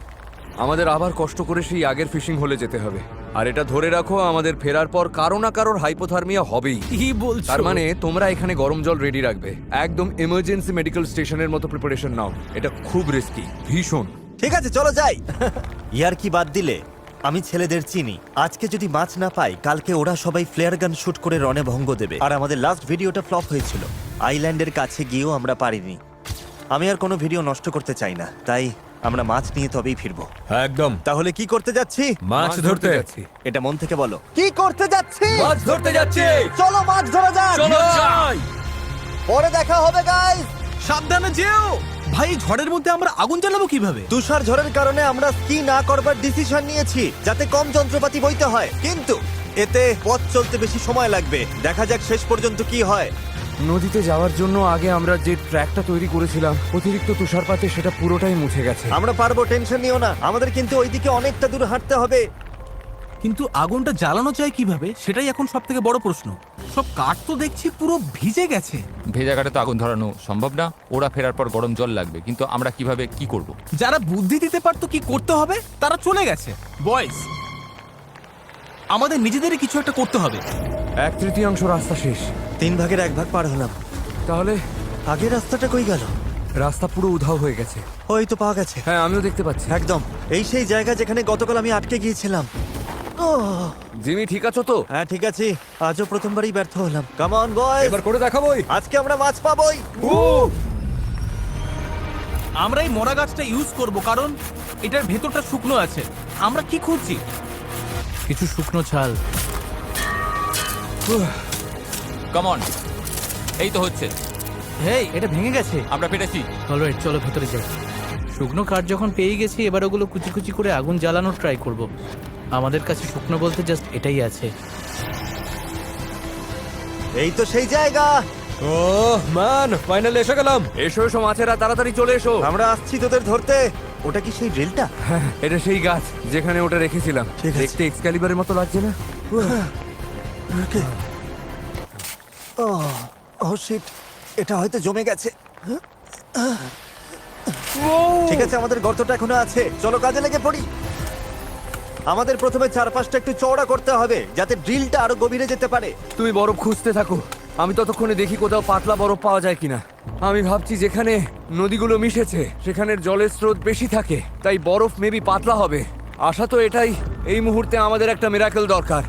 আমাদের আবার কষ্ট করে সেই আগের ফিশিং হলে যেতে হবে। আর এটা ধরে রাখো, আমাদের ফেরার পর কারো না কারোর হাইপোথার্মিয়া হবেই। কি বলছো? তার মানে তোমরা এখানে গরম জল রেডি রাখবে, একদম এমার্জেন্সি মেডিকেল স্টেশনের মতো প্রিপারেশন নাও। এটা খুব রিস্কি, ভীষণ। ঠিক আছে চলো যাই। ইয়ার কি বাদ দিলে আমি ছেলেদের চিনি। আজকে যদি মাছ না পাই, কালকে ওরা সবাই ফ্লেয়ার গান শুট করে রনে ভঙ্গ দেবে। আর আমাদের লাস্ট ভিডিওটা ফ্লপ হয়েছিল, আইল্যান্ডের কাছে গিয়েও আমরা পারিনি। আমি আর কোনো ভিডিও নষ্ট করতে চাই না, তাই আমরা মাছ নিয়ে তবেই ফিরবো। একদম। তাহলে কি করতে যাচ্ছি? মাছ ধরতে যাচ্ছি। এটা মন থেকে বলো। কি করতে যাচ্ছি? মাছ ধরতে যাচ্ছে। চলো মাছ ধরা যাক। চলো যাই। পরে দেখা হবে গাইস। সাবধানে যেও ভাই, ঝড়ের মধ্যে আমরা আগুন জ্বালাবো কিভাবে? তুষার ঝড়ের কারণে আমরা স্কি না করবার ডিসিশন নিয়েছি, যাতে কম যন্ত্রপাতি বইতে হয়, কিন্তু এতে পথ চলতে বেশি সময় লাগবে। দেখা যাক শেষ পর্যন্ত কি হয়। নদীতে যাওয়ার জন্য আগে আমরা যে ট্র্যাকটা তৈরি করেছিলাম, অতিরিক্ত তুষারপাতে সেটা পুরোটাই মুছে গেছে। আমরা পারবো, টেনশন নিও না। আমাদের কিন্তু ওইদিকে অনেকটা দূর হাঁটতে হবে। কিন্তু আগুনটা জ্বালানো যায় কিভাবে, সেটাই এখন সব থেকে বড় প্রশ্ন। সব কাঠ তো দেখছি পুরো ভিজে গেছে। ভেজা কাঠে তো আগুন ধরানো সম্ভব না। ওরা ফেরার পর গরম জল লাগবে, কিন্তু আমরা কিভাবে কি করব? যারা বুদ্ধি দিতে পারতো কি করতে হবে, তারা চলে গেছে। বয়েজ, আমাদের নিজেদেরই কিছু একটা করতে হবে। 1/3 রাস্তা শেষ। 3 ভাগের 1 ভাগ পার হলাম। তাহলে আগের রাস্তাটা কই গেল? রাস্তা পুরো উধাও হয়ে গেছে। ওই তো পাওয়া গেছে। হ্যাঁ, আমিও দেখতে পাচ্ছি। একদম এই সেই জায়গা যেখানে গতকাল আমি আটকে গিয়েছিলাম। ওহ, জিমি, ঠিক আছো তো? হ্যাঁ ঠিক আছে। আজও প্রথমবারই ব্যর্থ হলাম। কাম অন বয়, এবার করে দেখাবোই। আজকে আমরা মাছ পাবোই। আমরা এই মরা গাছটা ইউজ করব, কারণ এটার ভেতরটা শুকনো আছে। আমরা কি খুঁজছি? কিছু শুকনো ছাল। কাম অন, এই তো হচ্ছে। হেই, এটা ভেঙে গেছে। আমরা পেরেছি। অলরাইট, চলো ভেতরে যাই। শুকনো কাঠ যখন পেয়ে গেছি, এবার ওগুলো কুচি কুচি করে আগুন জ্বালানোর ট্রাই করব। আমাদের কাছে শুকনো বলতে জাস্ট এটাই আছে। এই তো সেই জায়গা। ও ম্যান, ফাইনালি এসে গেলাম। এসো এসো মাছেরা, তাড়াতাড়ি চলে এসো। আমরা আসছি তোদের ধরতে। ওটা কি সেই ড্রিলটা? হ্যাঁ, এটা সেই গাছ যেখানে ওটা রেখেছিলাম। ঠিক আছে। দেখতে এক্সক্যালিবারের মতো লাগছে না? ওকে। ও ও শিট, এটা হয়তো জমে গেছে। ঠিক আছে, আমাদের গর্তটা এখনো আছে। চলো কাজে লেগে পড়ি। আমাদের প্রথমে চারপাশটা একটু চওড়া করতে হবে, যাতে ড্রিলটা আরো গভীরে যেতে পারে। তুমি বরফ খুঁজতে থাকো, আমি ততক্ষণে দেখি কোথাও পাতলা বরফ পাওয়া যায় কিনা। আমি ভাবছি যেখানে নদীগুলো মিশেছে সেখানের জলের স্রোত বেশি থাকে, তাই বরফ মেবি পাতলা হবে। আশা তো এটাই। এই মুহূর্তে আমাদের একটা মিরাকেল দরকার।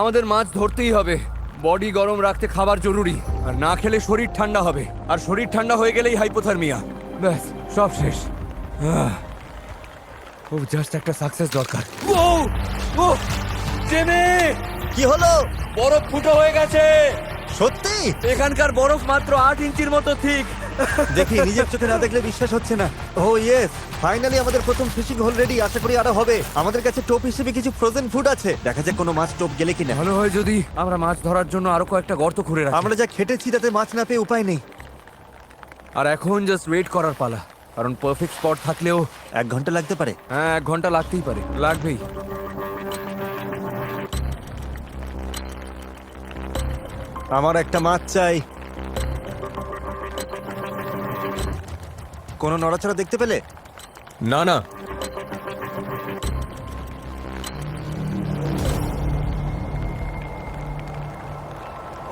আমাদের মাছ ধরতেই হবে। বডি গরম রাখতে খাবার জরুরি, আর না খেলে শরীর ঠান্ডা হবে, আর শরীর ঠান্ডা হয়ে গেলেই হাইপোথার্মিয়া। ব্যাস, সব শেষ। ও জাস্ট একটা সাকসেস দরকার। ও ও জেমে, কি হলো? বরফ ফুটো হয়ে গেছে। সত্যি? এখানকার বরফ মাত্র 8 ইঞ্চির মতো ঠিক। দেখি, নিজের চোখে না দেখলে বিশ্বাস হচ্ছে না। ও ইয়েস, ফাইনালি আমাদের প্রথম ফিশিং হোল রেডি। আশা করি আরো হবে। আমাদের কাছে টোপ হিসেবে কিছু ফ্রোজেন ফুড আছে। দেখা যাক কোনো মাছ টোপ গেলে কিনা। ভালো হয় যদি আমরা মাছ ধরার জন্য আরো কয়েকটা গর্ত খুঁড়ে রাখি। আমরা যা খেটেছি তাতে মাছ না পেয়ে উপায় নেই। আর এখন জাস্ট ওয়েট করার পালা, কারণ পারফেক্ট স্পট থাকলেও 1 ঘন্টা লাগতে পারে। হ্যাঁ, 1 ঘন্টা লাগতেই পারে, লাগবেই। আমার একটা মাছ চাই। কোনো নড়াচড়া দেখতে পেলে? না না,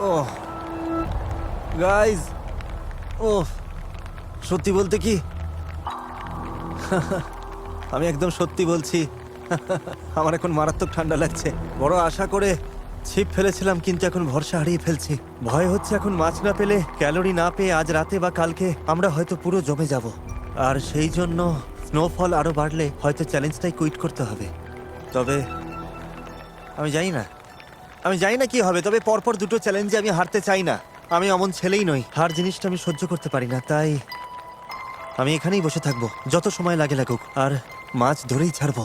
ও গাইস, ও সত্যি বলতে কি, আমি একদম সত্যি বলছি। আমার এখন মারাত্মক ঠান্ডা লাগছে। বড় আশা করে ছিপ ফেলেছিলাম, কিন্তু এখন ভরসা হারিয়ে ফেলছি। ভয় হচ্ছে এখন মাছ না পেলে, ক্যালোরি না পেয়ে আজ রাতে বা কালকে আমরা হয়তো পুরো জমে যাব। আর সেই জন্য স্নোফল আরো বাড়লে হয়তো চ্যালেঞ্জটাই কুইট করতে হবে। তবে আমি জানি না কি হবে। তবে পরপর 2টো চ্যালেঞ্জে আমি হারতে চাই না। আমি অমন ছেলেই নই, হার জিনিসটা আমি সহ্য করতে পারি না। তাই আমি এখানেই বসে থাকবো, যত সময় লাগে লাগুক, আর মাছ ধরেই ছাড়বো,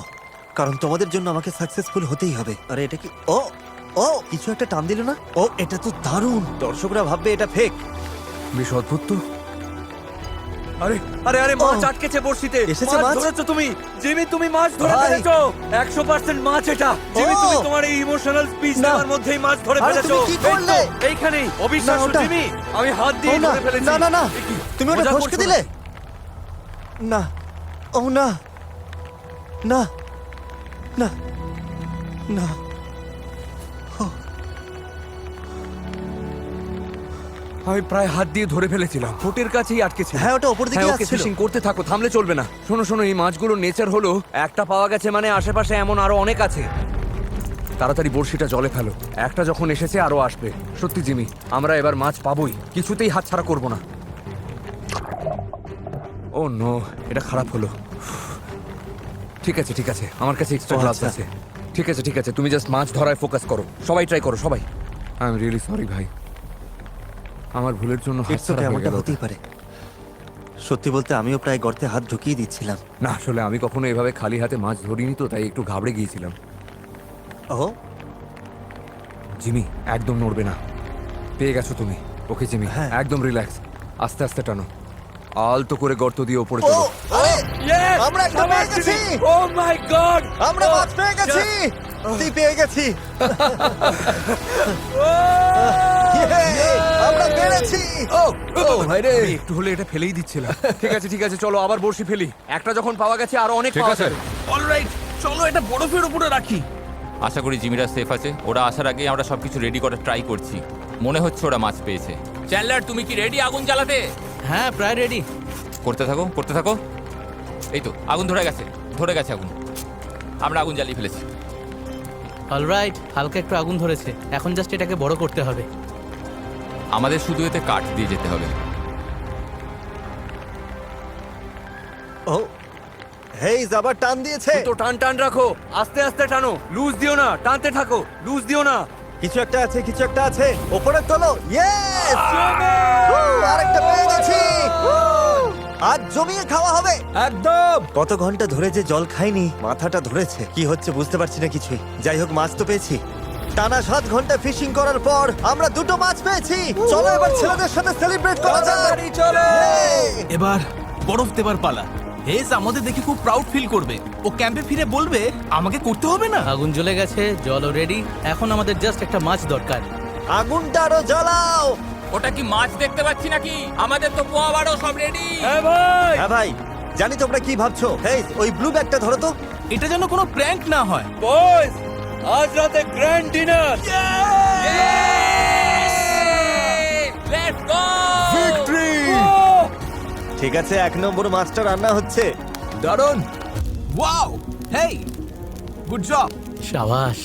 কারণ তোমাদের জন্য আমাকে সাকসেসফুল হতেই হবে। আরে এটা কি? ও ও কিছু একটা টান দিল না? ও এটা তো দারুণ। দর্শকরা ভাববে এটা ফেক। বেশ অদ্ভুত তো। আরে আরে আরে, মাছ ও, আটকেছে বড়শিতে। এসেছে মাছ? ধরেছো তুমি জিমি, তুমি মাছ ধরে ভাই। ফেলেছো। 100% মাছ এটা। জিমি, ও। তুমি তোমার এই ইমোশনাল স্পিচ না। দেওয়ার মধ্যেই মাছ ধরে আরে ফেলেছো। তুমি কি করলে? এই তো, এইখানেই অবিশ্বাস্য না, ওটা- জিমি, আমি হাত ও দিয়ে না, ধরে ফেলেছি। না না না, এ কি? তুমি ওটা মজা ফসকে করছো দিলে? নাকি? না, ও না, না না না আমি প্রায় হাত দিয়ে ধরে ফেলেছিলাম, ঠোঁটের কাছেই আটকে ছিল। হ্যাঁ, ওটা ওপর দিকে হ্যাঁ, ওকে আসছিল। ফিশিং করতে থাকো, থামলে চলবে না। শোনো শোনো, এই মাছগুলোর নেচার হলো একটা পাওয়া গেছে মানে আশেপাশে এমন আরো অনেক আছে। তাড়াতাড়ি বড়শিটা জলে ফেলো, একটা যখন এসেছে আরো আসবে। সত্যি জিমি, আমরা এবার মাছ পাবোই, কিছুতেই হাতছাড়া করবো না। ও নো, এটা খারাপ হলো। ঠিক আছে ঠিক আছে, আমার কাছে এক্সট্রা ও, গ্লাভস আচ্ছা। আছে। ঠিক আছে ঠিক আছে, তুমি জাস্ট মাছ ধরায় ফোকাস করো। সবাই ট্রাই করো, সবাই। আই এম রিয়েলি সরি ভাই, আমার ভুলের জন্য It's okay, হাতছাড়া হয়ে এমনটা গেল। হতেই পারে। সত্যি বলতে আমিও প্রায় গর্তে হাত ঢুকিয়ে দিচ্ছিলাম। না আসলে আমি কখনো এভাবে খালি হাতে মাছ ধরিনি, তো তাই একটু ঘাবড়ে গিয়েছিলাম। ও জিমি, একদম নড়বে না। পেয়ে গেছো তুমি। ওকে জিমি, হ্যাঁ। একদম রিল্যাক্স। আস্তে আস্তে টানো, আলতো করে গর্ত দিয়ে উপরে ও, তোলো। আরে, আমরা একটা পেয়ে গেছি। ও মাই গড, আমরা মাছ পেয়ে গেছি। তুই পেয়ে গেছি। Yay! আমরা পেরেছি। ও ভাই রে, একটু হলে এটা ফেলেই দিচ্ছিলাম। ঠিক আছে ঠিক আছে, চলো আবার বড়শি ফেলি। একটা যখন পাওয়া গেছে আরো অনেক ঠিক পাওয়া আছে। যাবে। অলরাইট, চলো এটা বরফের উপরে রাখি। আশা করি জিমিরা সেফ আছে। ওরা আসার আগে আমরা সবকিছু রেডি করার ট্রাই করছি। মনে হচ্ছে ওরা মাছ পেয়েছে। চ্যান্ডলার, তুমি কি রেডি আগুন জ্বালাতে? হ্যাঁ, প্রায় রেডি। করতে থাকো করতে থাকো। এই তো আগুন ধরে গেছে আগুন। আমরা আগুন জ্বালিয়ে ফেলেছি। অলরাইট, হালকা একটু আগুন ধরেছে। এখন জাস্ট এটাকে বড় করতে হবে। আমাদের শুধু এতে কাঠ দিয়ে যেতে হবে। ও হেই, আবার টান দিয়েছে। তো টান টান রাখো, আস্তে আস্তে টানো, লুজ দিও না, টানতে থাকো, লুজ দিও না। কিছু একটা আছে, কিছু একটা আছে। ওপরে তোলো। ইয়েস! আরেকটা পেয়ে গেছি। আজ জমিয়ে খাওয়া হবে। একদম। কত ঘন্টা ধরে যে জল খাইনি, মাথাটা ধরেছে। কি হচ্ছে বুঝতে পারছি না কিছুই। যাই হোক, মাছ তো পেয়েছি। টানা 7 ঘন্টা ফিশিং করার পর আমরা 2টো মাছ পেয়েছি। চলো এবার ছেলেদের সাথে সেলিব্রেট করা যাক। Yay! এবার বরফ দেবার পালা। হেজ আমাদের দেখে খুব প্রাউড ফিল করবে। ও ক্যাম্পে ফিরে বলবে আমাকে করতে হবে না। আগুন জ্বলে গেছে, জলও রেডি। এখন আমাদের জাস্ট একটা মাছ দরকার। আগুনটা আরো জ্বালাও। ওটা কি মাছ দেখতে পাচ্ছি নাকি? আমাদের তো পোয়া বাড়ো সব রেডি। হ্যাঁ ভাই, জানি তোমরা কি ভাবছো। হেই, ওই ব্লু ব্যাগটা ধরো তো। এটা যেন কোনো প্র্যাঙ্ক না হয়। বয়েজ, আজ রাতে গ্র্যান্ড ডিনার। Let's go! ঠিক আছে, 1 নম্বর মাছটা রান্না হচ্ছে। দারুণ। ওয়াও, হেই, গুড জব। সাবাস।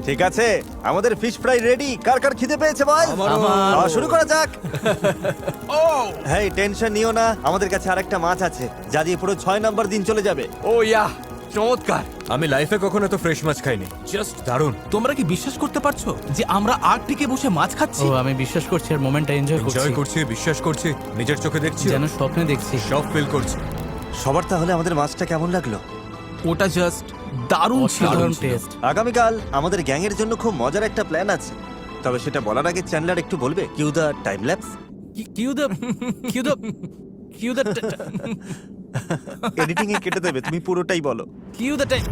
ঠিক আছে, আমাদের ফিশ ফ্রাই রেডি। কার কার খিদে পেয়েছে বল? আমার। শুরু করা যাক। ও হেই, টেনশন নিও না, আমাদের কাছে আরেকটা মাছ আছে যা দিয়ে পুরো 6 নম্বর দিন চলে যাবে। ও ইয়া, চমৎকার। আমি লাইফে কখনো তো ফ্রেশ মাছ খাইনি। জাস্ট দারুণ। তোমরা কি বিশ্বাস করতে পারছো যে আমরা আর্কটিকে বসে মাছ খাচ্ছি? ও, আমি বিশ্বাস করছি আর মোমেন্টটা এনজয় করছি। এনজয় করছি, বিশ্বাস করছি, নিজের চোখে দেখছি, যেন স্বপ্নে দেখছি। সব ফিল করছি। সবার তাহলে আমাদের মাছটা কেমন লাগলো? ওটা জাস্ট দারুণ ছিল। অসাধারণ টেস্ট। আগামীকাল আমাদের গ্যাং এর জন্য খুব মজার একটা প্ল্যান আছে। তবে সেটা বলার আগে চ্যান্ডলার একটু বলবে cue the time lapse. Cue the editing এ কেটে দেবে, তুমি পুরোটাই বলো। Time.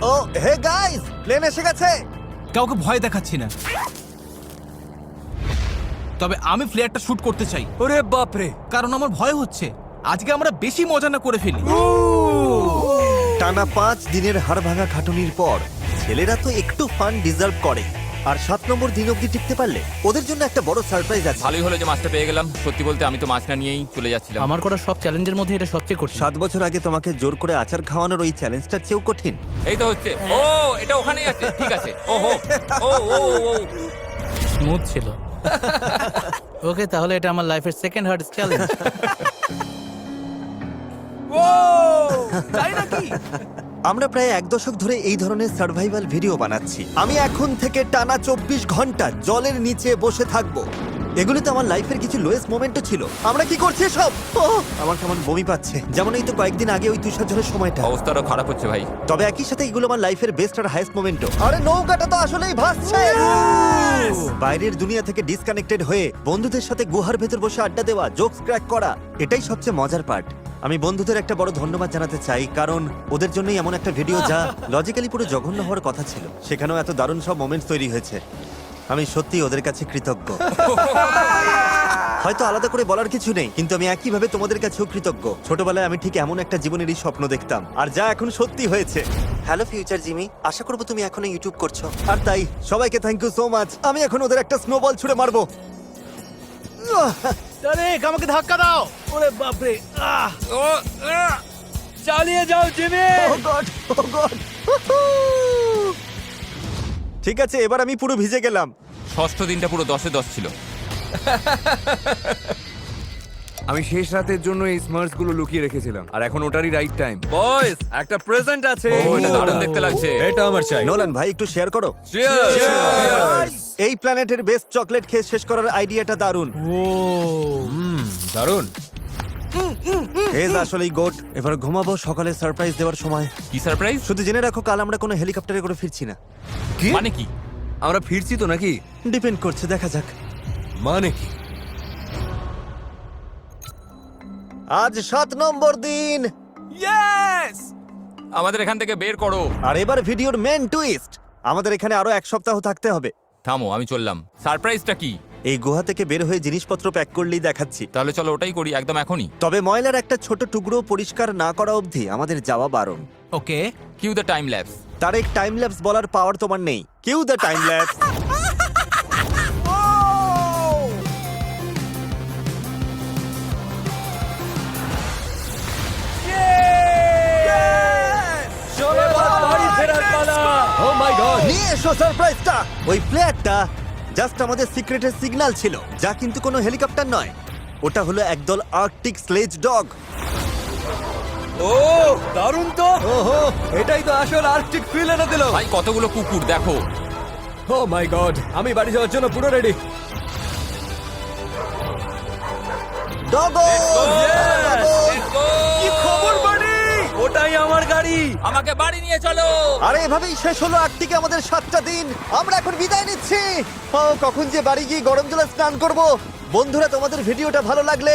Oh hey guys, plane এসে গেছে। কাউকে ভয় দেখাচ্ছি না, তবে আমি ফ্লেয়ারটা শুট করতে চাই, ওরে বাপরে, কারণ আমার ভয় হচ্ছে আজকে আমরা বেশি মজা না করে ফেলি। টানা 5 দিনের হাড় ভাঙা খাটুনির পর ছেলেরা তো একটু ফান ডিজার্ভ করে। আর 7 নম্বর দিন অবধি টিকতে পারলে ওদের জন্য একটা বড় সারপ্রাইজ আছে। ভালোই হলো যে মাছটা পেয়ে গেলাম। সত্যি বলতে আমি তো মাছ না নিয়েই চলে যাচ্ছিলাম। আমার করা সব চ্যালেঞ্জের মধ্যে এটা সবচেয়ে কঠিন। 7 বছর আগে তোমাকে জোর করে আচার খাওয়ানোর ওই চ্যালেঞ্জটার চেয়েও কঠিন। এই তো হচ্ছে। ও, এটা ওখানেই আছে। ঠিক আছে। ওহো, ও ও ও স্মুথ ছিল। ওকে, তাহলে এটা আমার লাইফের সেকেন্ড হার্ডেস্ট চ্যালেঞ্জ। তাই নাকি? আমরা প্রায় 1 দশক ধরে এই ধরনের সার্ভাইভাল ভিডিও বানাচ্ছি। আমি এখন থেকে টানা 24 ঘন্টা জলের নিচে বসে থাকবো। এগুলো তো আমার লাইফের কিছু লোয়েস্ট মোমেন্টও ছিল। আমরা কি করছি সব? আমার কেমন বমি পাচ্ছে, যেমন এই তো কয়েকদিন আগে ওই তুষারঝড়ের সময়টা। অবস্থা আরো খারাপ হচ্ছে ভাই। তবে একই সাথে এগুলো আমার লাইফের বেস্ট আর হাইস্ট মোমেন্টও। আরে নৌকাটা তো আসলেই ভাসছে। বাইরের দুনিয়া থেকে ডিসকানেক্টেড হয়ে বন্ধুদের সাথে গুহার ভেতর বসে আড্ডা দেওয়া, জোকস ক্র্যাক করা, এটাই সবচেয়ে মজার পার্ট। আমি বন্ধুদের একটা বড় ধন্যবাদ জানাতে চাই, কারণ ওদের জন্যই এমন একটা ভিডিও যা লজিক্যালি পুরো জঘন্য হওয়ার কথা ছিল, সেখানেও এত দারুণ সব মোমেন্টস তৈরি হয়েছে। আমি সত্যি ওদের কাছে কৃতজ্ঞ। হয়তো আলাদা করে বলার কিছু নেই, কিন্তু আমি একইভাবে তোমাদের কাছেও কৃতজ্ঞ। ছোটবেলায় আমি ঠিক এমন একটা জীবনেরই স্বপ্ন দেখতাম, আর যা এখন সত্যি হয়েছে। হ্যালো ফিউচার জিমি, আশা করবো তুমি এখনো ইউটিউব করছো। আর তাই সবাইকে থ্যাংক ইউ সো মাচ। আমি এখন ওদের একটা স্নোবল ছুড়ে মারবো। আরে আমাকে ধাক্কা দাও। ওরে বাপরে, চালিয়ে যাও Jimmy. Oh God, oh God. ঠিক আছে, এবার আমি পুরো ভিজে গেলাম। ষষ্ঠ দিনটা পুরো 10-এ 10 ছিল। আমি শেষ রাতের জন্য এই স্মার্টস গুলো লুকিয়ে রেখেছিলাম, আর এখন ওটারই রাইট টাইম। বয়েস, একটা প্রেজেন্ট আছে। ও, এটা দারুণ দেখতে লাগছে। এটা আমার চাই। নোলান ভাই, একটু শেয়ার করো। Cheers! এই প্ল্যানেটের বেস্ট চকলেট খেয়ে শেষ করার আইডিয়াটা দারুণ। দারুণ। এজ আসলেই গোট। এবার ঘুমাবো, সকালে সারপ্রাইজ দেওয়ার সময়। কি সারপ্রাইজ? শুধু জেনে রাখো, কাল আমরা কোনো হেলিকপ্টারে করে ফিরছি না। মানে কি? আমরা ফিরছি তো নাকি? ডিপেন্ড করছে, দেখা যাক। মানে কি? আজ 7 নম্বর দিন, আমাদের এখান থেকে বের করো। আর এবার ভিডিওর মেন টুইস্ট। আমাদের এখানে আরো 1 সপ্তাহ থাকতে হবে। থামো, আমি চললাম। সারপ্রাইজটা কি? এই গুহা থেকে বের হয়ে জিনিসপত্র প্যাক করলেই দেখাচ্ছি। তাহলে চলো ওটাই করি, একদম এখনই। তবে ময়লার একটা ছোট টুকরো পরিষ্কার না করা অবধি আমাদের যাওয়া বারণ। Okay, cue the time lapse. তার এক টাইম ল্যাপস বলার পাওয়ার তোমার নেই। Cue the time lapse. Oh my God. নিয়ে এসো সারপ্রাইজটা। ওই প্লেয়ারটা জাস্ট আমাদের সিক্রেটের সিগন্যাল ছিল, যা কিন্তু কোনো হেলিকপ্টার নয়। ওটা হলো একদল আর্কটিক স্লেজ ডগ। ও দারুণ তো। ওহো, এটাই তো আসল আর্কটিক ফিল এনে দিল। ভাই, কতগুলো কুকুর দেখো। ও মাই গড, আমি বাড়ি যাওয়ার জন্য পুরো রেডি। ডগো! কি খবর বাড়ি? ওটাই আমার গাড়ি। আমাকে বাড়ি নিয়ে চলো। আরে এভাবেই শেষ হলো আর্কটিকে আমাদের 7টা দিন। আমরা এখন বিদায় নিচ্ছি। ও, কখন যে বাড়ি গিয়ে গরম জলে স্নান করব। বন্ধুরা, তোমাদের ভিডিওটা ভালো লাগলে